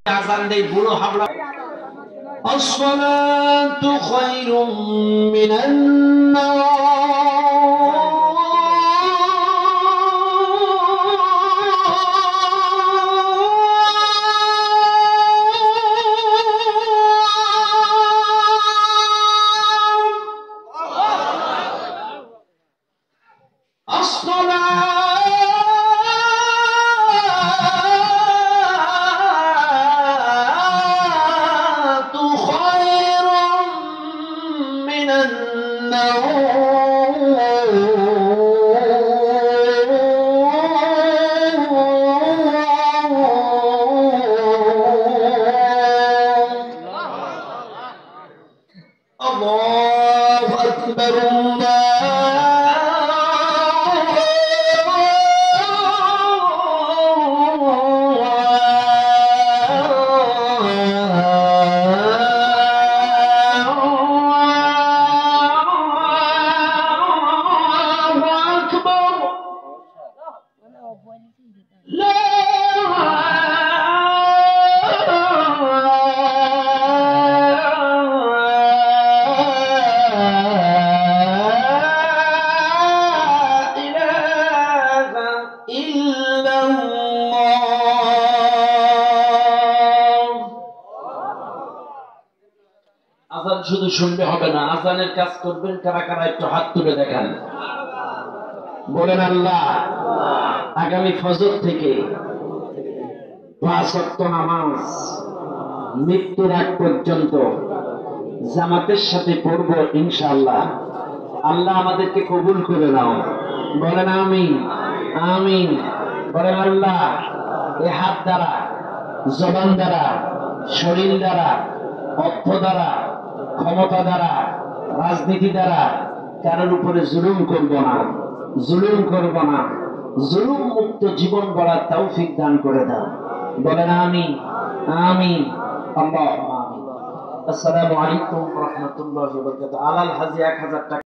আযান দেই বুড়ো হাবলা আসসালাতু খায়রুম মিনান الله أكبر আযান শুধু শুনলে হবে না, আযানের কাজ করবেন কারা কারা একটু হাত তুলে দেখান, বলেন আল্লাহ। আগামী ফজর থেকে 5 ওয়াক্ত নামাজ মৃত্যুর আগ পর্যন্ত জামাতের সাথে পড়ব ইনশাআল্লাহ। আল্লাহ আমাদেরকে কবুল করে নাও, বলেন আমিন আমিন। বলেন আল্লাহ এই হাত দ্বারা, জবান দ্বারা, শরীর দ্বারা, অর্থ দ্বারা, ক্ষমতা দ্বারা, রাজনীতি দ্বারা কারোর উপরে জুলুম করব না, জুলুম করব না। জুলুম মুক্ত জীবন গড়ার তৌফিক দান করে দাও, বলেন আমিন আমিন আল্লাহুম্মা আমিন। আসসালামু আলাইকুম ওয়া রাহমাতুল্লাহি ওয়া বারাকাতুহু। আলাল হাজি 1000 টাকা।